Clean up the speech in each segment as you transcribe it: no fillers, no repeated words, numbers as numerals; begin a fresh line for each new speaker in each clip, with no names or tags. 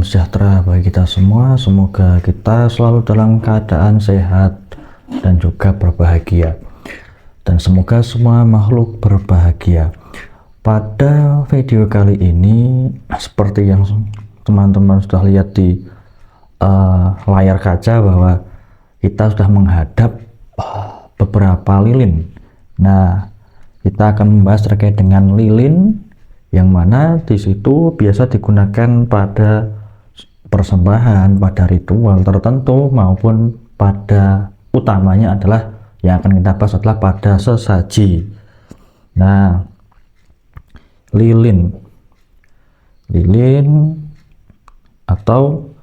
Salam sejahtera bagi kita semua. Semoga kita selalu dalam keadaan sehat dan juga berbahagia. Dan semoga semua makhluk berbahagia. Pada video kali ini, seperti yang teman-teman sudah lihat di layar kaca, bahwa kita sudah menghadap beberapa lilin. Nah, kita akan membahas terkait dengan lilin, yang mana di situ biasa digunakan pada persembahan, pada ritual tertentu, maupun pada utamanya adalah yang akan kita bahas adalah pada sesaji. Nah, lilin atau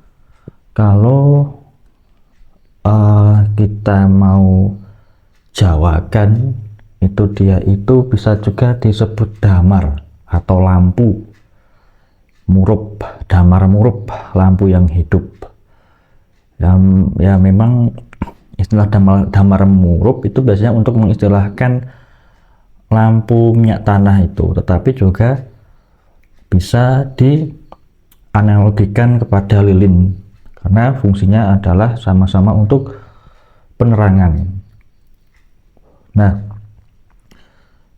kalau kita mau jawakan, dia itu bisa juga disebut damar atau lampu murup, damar murup, lampu yang hidup. Ya memang istilah damar murup itu biasanya untuk mengistilahkan lampu minyak tanah itu, tetapi juga bisa dianalogikan kepada lilin karena fungsinya adalah sama-sama untuk penerangan. Nah,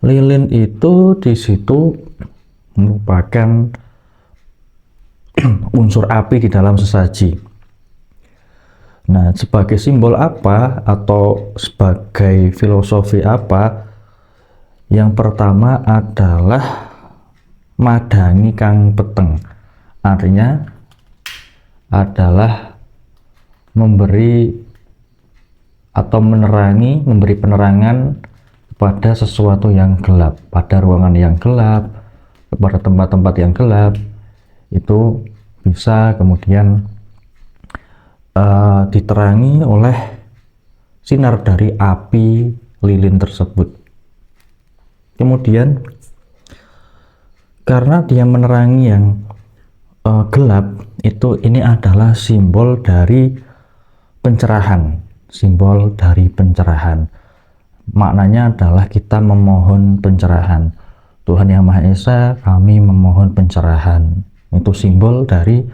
lilin itu di situ merupakan unsur api di dalam sesaji. Nah, sebagai simbol apa atau sebagai filosofi apa? Yang pertama adalah madangi kang peteng. Artinya adalah memberi atau menerangi, memberi penerangan pada sesuatu yang gelap, pada ruangan yang gelap, pada tempat-tempat yang gelap. Itu bisa kemudian diterangi oleh sinar dari api lilin tersebut. Kemudian karena dia menerangi yang gelap, ini adalah simbol dari pencerahan, simbol dari pencerahan. Maknanya adalah kita memohon pencerahan. Tuhan Yang Maha Esa, kami memohon pencerahan. Itu simbol dari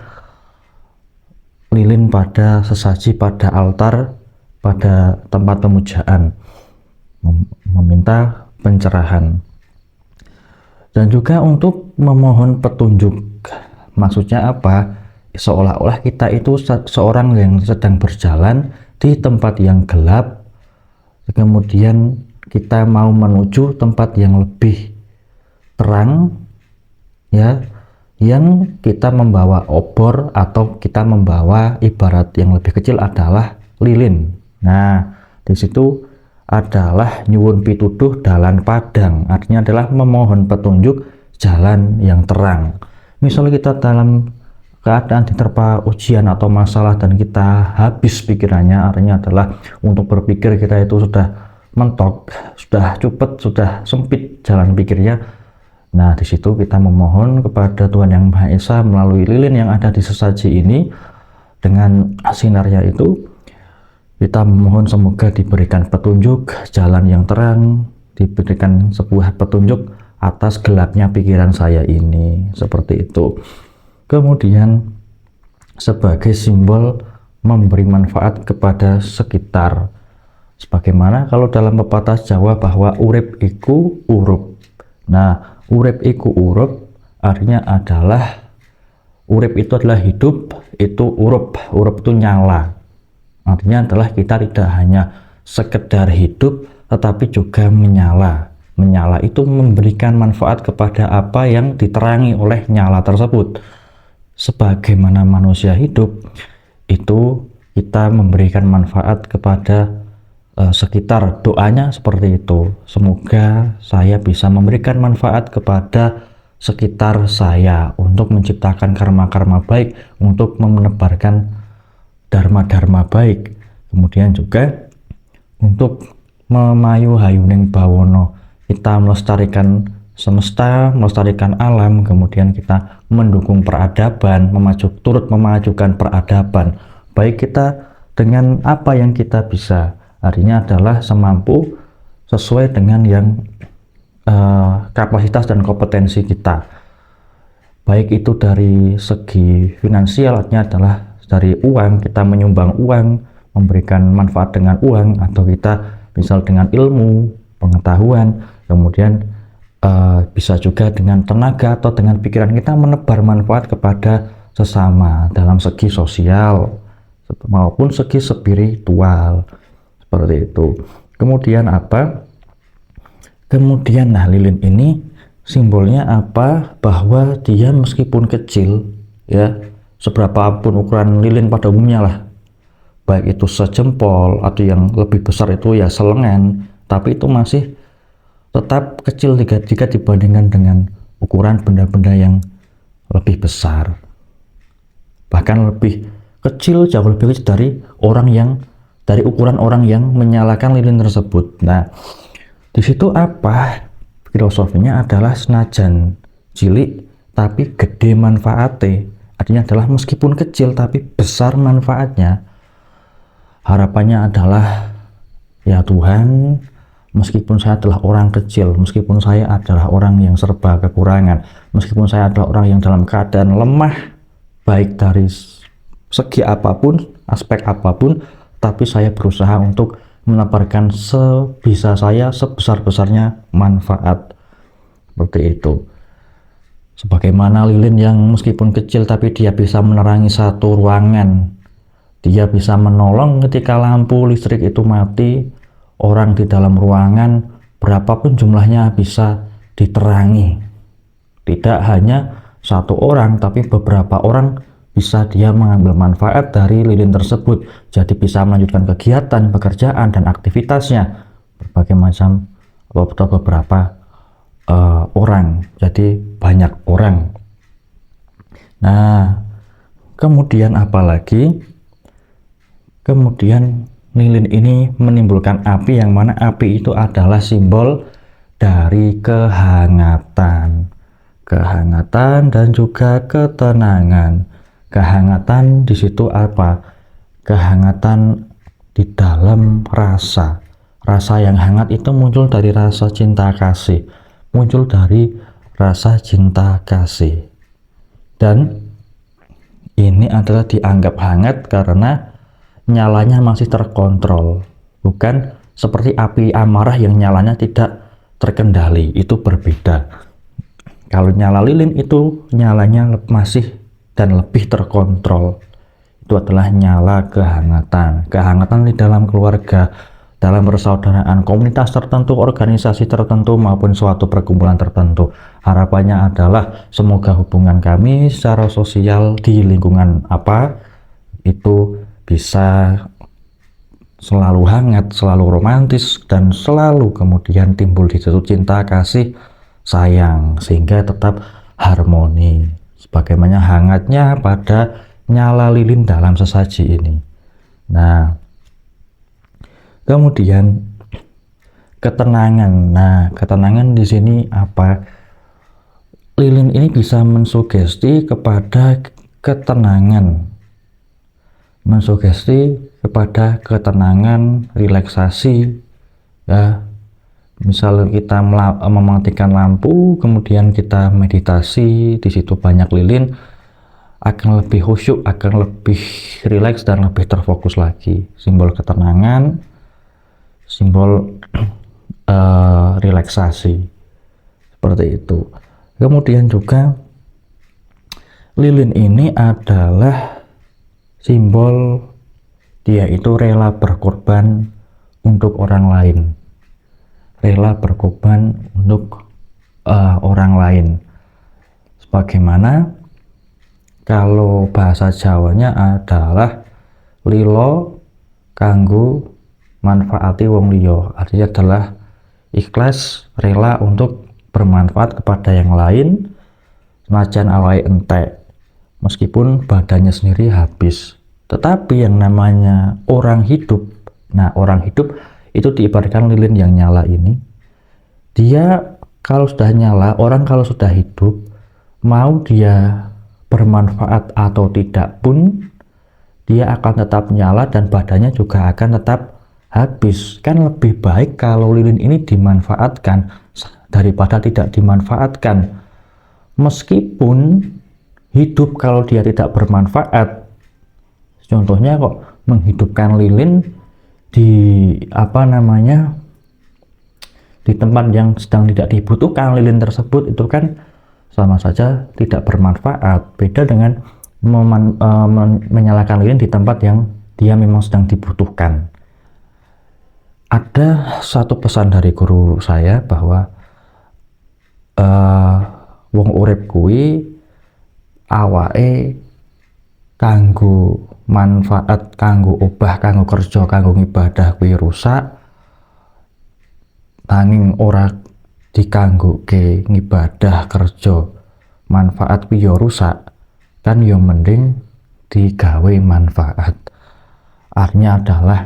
lilin pada sesaji, pada altar, pada tempat pemujaan, meminta pencerahan. Dan juga untuk memohon petunjuk. Maksudnya apa? Seolah-olah kita itu seorang yang sedang berjalan di tempat yang gelap, kemudian kita mau menuju tempat yang lebih terang, ya, yang kita membawa obor atau kita membawa ibarat yang lebih kecil adalah lilin. Nah, di situ adalah nyuwun pituduh dalan padang, artinya adalah memohon petunjuk jalan yang terang. Misalnya kita dalam keadaan diterpa ujian atau masalah dan kita habis pikirannya, artinya adalah untuk berpikir kita itu sudah mentok, sudah cupet, sudah sempit jalan pikirnya. Nah, di situ kita memohon kepada Tuhan Yang Maha Esa melalui lilin yang ada di sesaji ini. Dengan sinarnya itu kita memohon semoga diberikan petunjuk jalan yang terang, diberikan sebuah petunjuk atas gelapnya pikiran saya ini, seperti itu. Kemudian sebagai simbol memberi manfaat kepada sekitar, sebagaimana kalau dalam pepatah Jawa bahwa urip iku urup. Nah, urip iku urup artinya adalah urip itu adalah hidup, itu urup itu nyala. Artinya adalah kita tidak hanya sekedar hidup tetapi juga menyala. Menyala itu memberikan manfaat kepada apa yang diterangi oleh nyala tersebut. Sebagaimana manusia hidup, itu kita memberikan manfaat kepada sekitar. Doanya seperti itu, semoga saya bisa memberikan manfaat kepada sekitar saya untuk menciptakan karma-karma baik, untuk menebarkan dharma-dharma baik, kemudian juga untuk memayu hayuning bawono, kita melestarikan semesta, melestarikan alam, kemudian kita mendukung peradaban, turut memajukan peradaban baik kita dengan apa yang kita bisa. Artinya adalah semampu sesuai dengan yang kapasitas dan kompetensi kita. baik itu dari segi finansial, artinya adalah dari uang, kita menyumbang uang, memberikan manfaat dengan uang, atau kita misal dengan ilmu, pengetahuan, kemudian bisa juga dengan tenaga atau dengan pikiran kita menebar manfaat kepada sesama dalam segi sosial maupun segi spiritual, seperti itu. Kemudian apa? Kemudian lilin ini simbolnya apa? Bahwa dia meskipun kecil, ya, seberapapun ukuran lilin pada umumnya lah, baik itu sejempol atau yang lebih besar itu ya selengan, tapi itu masih tetap kecil jika dibandingkan dengan ukuran benda-benda yang lebih besar, bahkan lebih kecil, jauh lebih kecil dari ukuran orang yang menyalakan lilin tersebut. Nah, di situ apa filosofinya adalah senajan cilik tapi gede manfaatnya, artinya adalah meskipun kecil tapi besar manfaatnya. Harapannya adalah, ya Tuhan, meskipun saya adalah orang kecil, meskipun saya adalah orang yang serba kekurangan, meskipun saya adalah orang yang dalam keadaan lemah baik dari segi apapun, aspek apapun, tapi saya berusaha untuk menebarkan sebisa saya, sebesar-besarnya manfaat, seperti itu. Sebagaimana lilin yang meskipun kecil tapi dia bisa menerangi satu ruangan, dia bisa menolong ketika lampu listrik itu mati, orang di dalam ruangan berapapun jumlahnya bisa diterangi. Tidak hanya satu orang tapi beberapa orang bisa dia mengambil manfaat dari lilin tersebut, jadi bisa melanjutkan kegiatan, pekerjaan, dan aktivitasnya berbagai macam atau beberapa orang, jadi banyak orang. Nah, kemudian apalagi? Kemudian lilin ini menimbulkan api, yang mana api itu adalah simbol dari kehangatan dan juga ketenangan. Kehangatan di situ apa? Kehangatan di dalam rasa. Rasa yang hangat itu muncul dari rasa cinta kasih. Muncul dari rasa cinta kasih. Dan ini adalah dianggap hangat karena nyalanya masih terkontrol. Bukan seperti api amarah yang nyalanya tidak terkendali. Itu berbeda. Kalau nyala lilin itu nyalanya masih dan lebih terkontrol. Itu adalah nyala kehangatan. Kehangatan di dalam keluarga, dalam persaudaraan, komunitas tertentu, organisasi tertentu, maupun suatu perkumpulan tertentu. Harapannya adalah semoga hubungan kami secara sosial di lingkungan apa itu bisa selalu hangat, selalu romantis, dan selalu kemudian timbul di situ cinta, kasih, sayang, sehingga tetap harmoni sebagaimana hangatnya pada nyala lilin dalam sesaji ini. Nah, kemudian ketenangan. Nah, ketenangan di sini apa? Lilin ini bisa mensugesti kepada ketenangan, relaksasi, ya. Misal kita mematikan lampu, kemudian kita meditasi, di situ banyak lilin, akan lebih khusyuk, akan lebih rileks dan lebih terfokus lagi. Simbol ketenangan, simbol relaksasi, seperti itu. Kemudian juga lilin ini adalah simbol dia itu rela berkorban untuk orang lain. Rela berkorban untuk orang lain. Sebagaimana kalau bahasa Jawanya adalah lilo kanggo manfaati wong liya. Artinya adalah ikhlas, rela untuk bermanfaat kepada yang lain, senajan awake entek, meskipun badannya sendiri habis. Tetapi yang namanya orang hidup, nah orang hidup itu diibaratkan lilin yang nyala ini, dia kalau sudah nyala, orang kalau sudah hidup, mau dia bermanfaat atau tidak pun, dia akan tetap nyala dan badannya juga akan tetap habis. Kan lebih baik kalau lilin ini dimanfaatkan daripada tidak dimanfaatkan. Meskipun hidup kalau dia tidak bermanfaat. Contohnya kok menghidupkan lilin di di tempat yang sedang tidak dibutuhkan lilin tersebut, itu kan sama saja tidak bermanfaat. Beda dengan menyalakan lilin di tempat yang dia memang sedang dibutuhkan. Ada satu pesan dari guru saya bahwa wong urip kuwi awake kanggo manfaat, kanggo obah, kanggo kerja, kanggo ibadah kuwi rusak, nanging ora dikanggoke ngibadah, kerja, manfaat kuwi ya rusak, kan ya mending digawe manfaat. Artinya adalah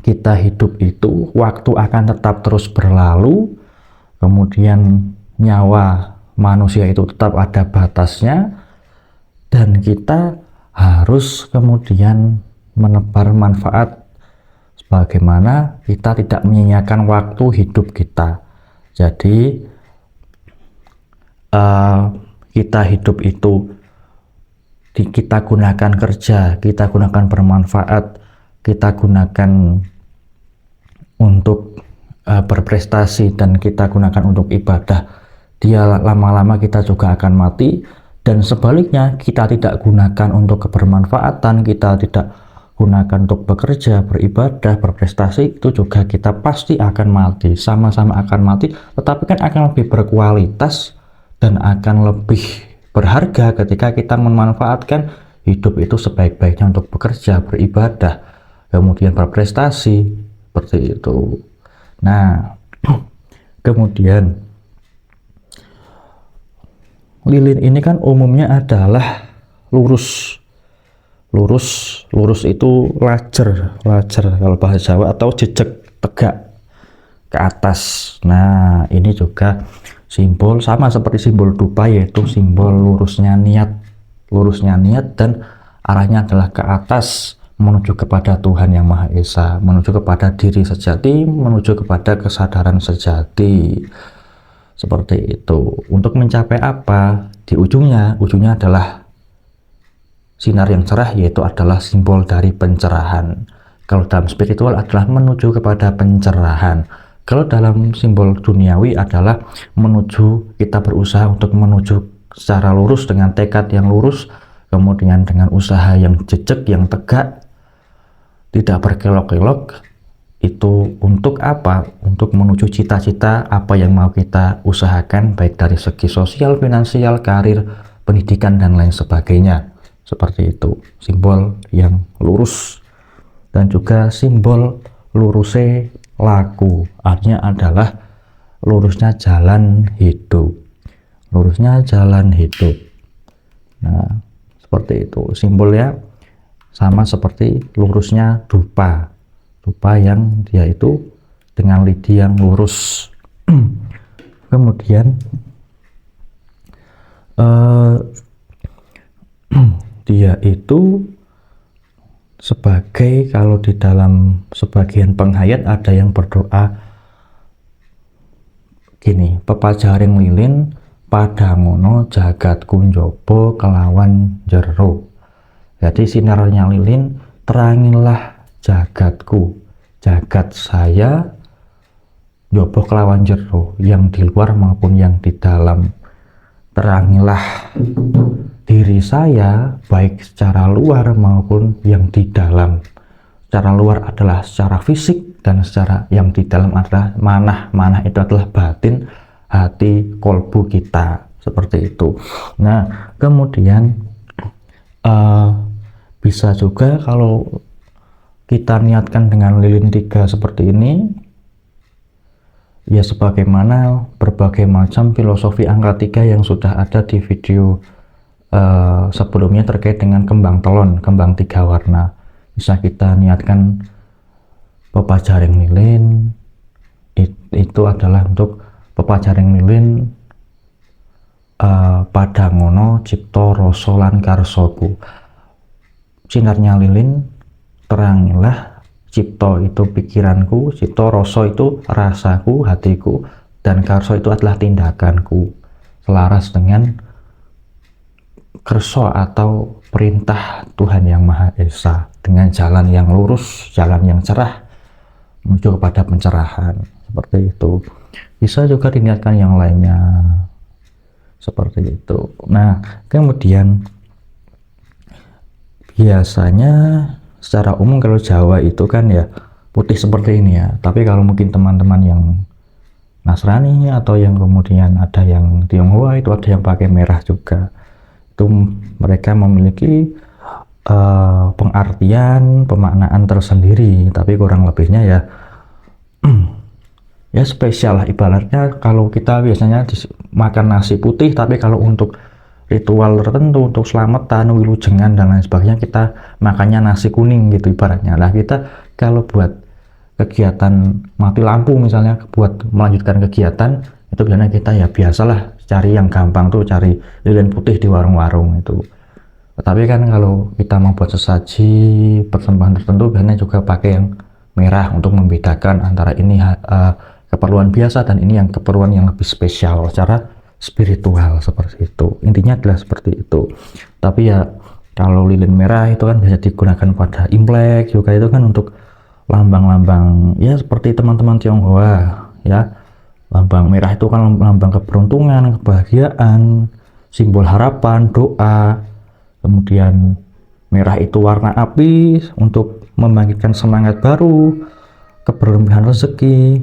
kita hidup itu waktu akan tetap terus berlalu, kemudian nyawa manusia itu tetap ada batasnya, dan kita harus kemudian menebar manfaat sebagaimana kita tidak menyia-nyiakan waktu hidup kita. Jadi kita hidup itu kita gunakan kerja, kita gunakan bermanfaat, kita gunakan untuk berprestasi, dan kita gunakan untuk ibadah. Dia lama-lama kita juga akan mati. Dan sebaliknya, kita tidak gunakan untuk kebermanfaatan, kita tidak gunakan untuk bekerja, beribadah, berprestasi, itu juga kita pasti akan mati. Sama-sama akan mati, tetapi kan akan lebih berkualitas dan akan lebih berharga ketika kita memanfaatkan hidup itu sebaik-baiknya untuk bekerja, beribadah, kemudian berprestasi, seperti itu. Nah, kemudian lilin ini kan umumnya adalah lurus itu lajer kalau bahasa Jawa, atau jejak tegak ke atas. Nah, ini juga simbol sama seperti simbol dupa, yaitu simbol lurusnya niat dan arahnya adalah ke atas, menuju kepada Tuhan Yang Maha Esa, menuju kepada diri sejati, menuju kepada kesadaran sejati. Seperti itu. Untuk mencapai apa? Di ujungnya adalah sinar yang cerah, yaitu adalah simbol dari pencerahan. Kalau dalam spiritual adalah menuju kepada pencerahan. Kalau dalam simbol duniawi adalah kita berusaha untuk menuju secara lurus dengan tekad yang lurus, kemudian dengan usaha yang jejak, yang tegak, tidak berkelok-kelok. Itu untuk apa? Untuk menuju cita-cita apa yang mau kita usahakan, baik dari segi sosial, finansial, karir, pendidikan, dan lain sebagainya. Seperti itu, simbol yang lurus. Dan juga simbol luruse laku, artinya adalah lurusnya jalan hidup. Nah, seperti itu simbolnya, sama seperti lurusnya dupa yang dia itu dengan lidi yang lurus. Kemudian dia itu sebagai, kalau di dalam sebagian penghayat ada yang berdoa gini, pepajaring lilin padangono jagat kunjobo kelawan jero. Jadi sinarnya lilin, terangilah jagatku, jagat saya, jobo kelawan jero, yang di luar maupun yang di dalam. Terangilah diri saya, baik secara luar maupun yang di dalam. Secara luar adalah secara fisik, dan secara yang di dalam adalah manah itu adalah batin, hati, kolbu kita, seperti itu. Nah, kemudian bisa juga kalau kita niatkan dengan lilin 3 seperti ini, ya sebagaimana berbagai macam filosofi angka 3 yang sudah ada di video sebelumnya terkait dengan kembang telon, kembang 3 warna. Bisa kita niatkan pepajaring lilin, itu adalah untuk pepajaring lilin padangono cipto rasa lan karsaku. Sinarnya lilin, terangilah cipto itu pikiranku, cipto rasa itu rasaku, hatiku, dan karso itu adalah tindakanku, selaras dengan kerso atau perintah Tuhan Yang Maha Esa dengan jalan yang lurus, jalan yang cerah menuju kepada pencerahan, seperti itu. Bisa juga diniatkan yang lainnya, seperti itu. Nah, kemudian biasanya secara umum kalau Jawa itu kan ya putih seperti ini ya, tapi kalau mungkin teman-teman yang Nasrani atau yang kemudian ada yang Tionghoa itu ada yang pakai merah juga. Itu mereka memiliki pengertian, pemaknaan tersendiri, tapi kurang lebihnya ya ya spesial lah. Ibaratnya kalau kita biasanya makan nasi putih, tapi kalau untuk ritual tertentu, untuk selamatan, wilujengan dan lain sebagainya, kita makannya nasi kuning gitu ibaratnya. Lah kita kalau buat kegiatan mati lampu misalnya, buat melanjutkan kegiatan itu biasanya kita ya biasalah cari yang gampang tuh, cari lilin putih di warung-warung itu. Tetapi kan kalau kita mau buat sesaji persembahan tertentu biasanya juga pakai yang merah untuk membedakan antara ini keperluan biasa dan ini yang keperluan yang lebih spesial secara spiritual, seperti itu. Intinya adalah seperti itu. Tapi ya kalau lilin merah itu kan bisa digunakan pada Imlek juga, itu kan untuk lambang-lambang ya seperti teman-teman Tionghoa ya. Lambang merah itu kan lambang keberuntungan, kebahagiaan, simbol harapan, doa. Kemudian merah itu warna api untuk membangkitkan semangat baru, keberlimpahan rezeki,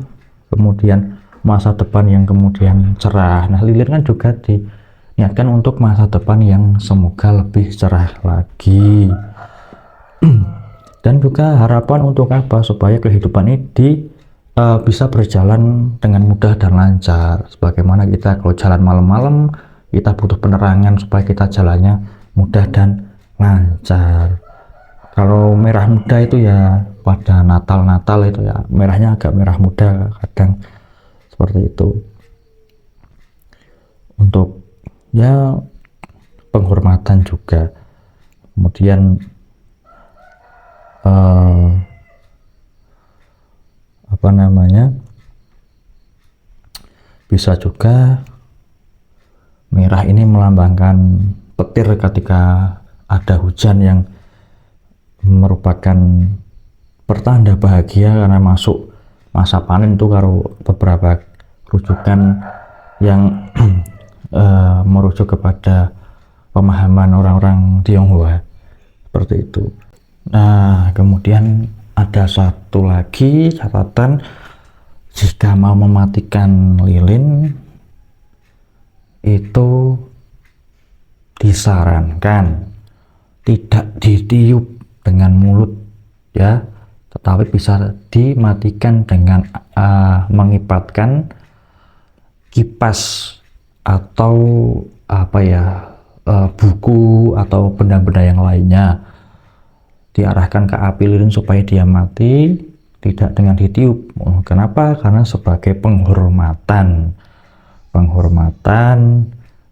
kemudian masa depan yang kemudian cerah. Nah, lilin kan juga diniatkan untuk masa depan yang semoga lebih cerah lagi. Dan juga harapan untuk apa? Supaya kehidupan ini bisa berjalan dengan mudah dan lancar. Sebagaimana kita kalau jalan malam-malam, kita butuh penerangan supaya kita jalannya mudah dan lancar. Kalau merah muda itu ya pada Natal itu ya merahnya agak merah muda kadang, seperti itu. Untuk ya penghormatan juga. Kemudian apa namanya, bisa juga merah ini melambangkan petir ketika ada hujan yang merupakan pertanda bahagia karena masuk masa panen itu. Kalau beberapa rujukan yang merujuk kepada pemahaman orang-orang Tionghoa, seperti itu. Nah, kemudian ada satu lagi catatan, jika mau mematikan lilin itu disarankan tidak ditiup dengan mulut ya, tetapi bisa dimatikan dengan mengipatkan kipas atau apa ya, buku atau benda-benda yang lainnya, diarahkan ke api lilin supaya dia mati, tidak dengan ditiup. Kenapa? Karena sebagai penghormatan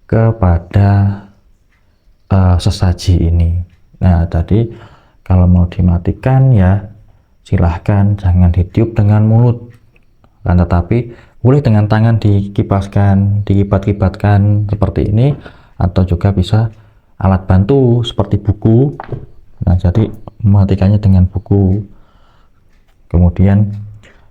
kepada sesaji ini. Nah, tadi kalau mau dimatikan ya silahkan jangan ditiup dengan mulut, kan, tetapi boleh dengan tangan dikipaskan, dikibat-kibatkan seperti ini, atau juga bisa alat bantu seperti buku. Nah, jadi mematikannya dengan buku. Kemudian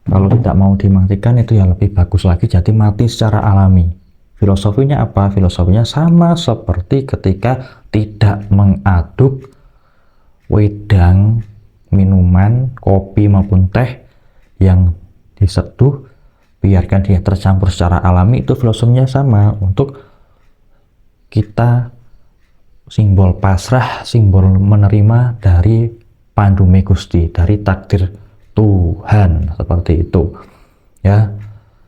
kalau tidak mau dimatikan itu ya lebih bagus lagi, jadi mati secara alami. Filosofinya apa? Filosofinya sama seperti ketika tidak mengaduk wedang minuman, kopi maupun teh yang diseduh, biarkan dia tercampur secara alami. Itu filosofinya sama, untuk kita simbol pasrah, simbol menerima dari pandume Gusti, dari takdir Tuhan, seperti itu ya,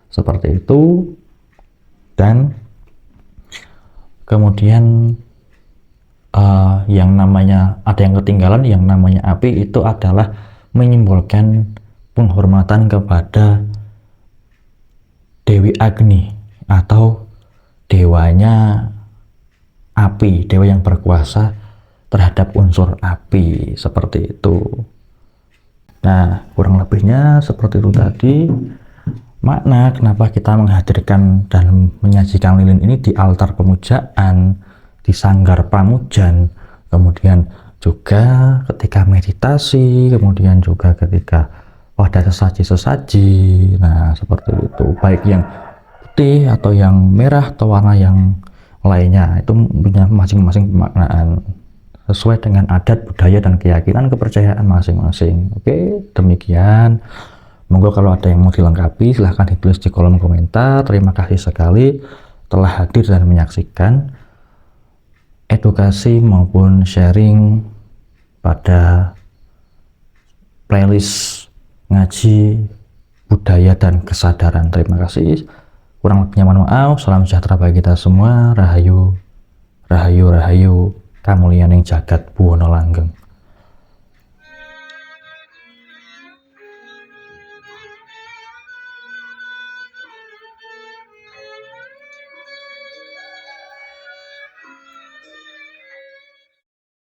seperti itu. Dan kemudian yang namanya ada yang ketinggalan, yang namanya api itu adalah menyimbolkan penghormatan kepada Dewi Agni atau dewanya api, dewa yang berkuasa terhadap unsur api, seperti itu. Nah, kurang lebihnya seperti itu tadi makna kenapa kita menghadirkan dan menyajikan lilin ini di altar pemujaan, di sanggar Pamujan, kemudian juga ketika meditasi, kemudian juga ketika wadah sesaji-sesaji. Nah, seperti itu. Baik yang putih atau yang merah atau warna yang lainnya, itu punya masing-masing pemaknaan sesuai dengan adat, budaya, dan keyakinan kepercayaan masing-masing. Oke, demikian. Monggo kalau ada yang mau dilengkapi silahkan ditulis di kolom komentar. Terima kasih sekali telah hadir dan menyaksikan edukasi maupun sharing pada playlist ngaji budaya dan kesadaran. Terima kasih. Kurang lebihnya mohon maaf. Salam sejahtera bagi kita semua. Rahayu, rahayu, rahayu. Kamulianing jagat buwana langgeng.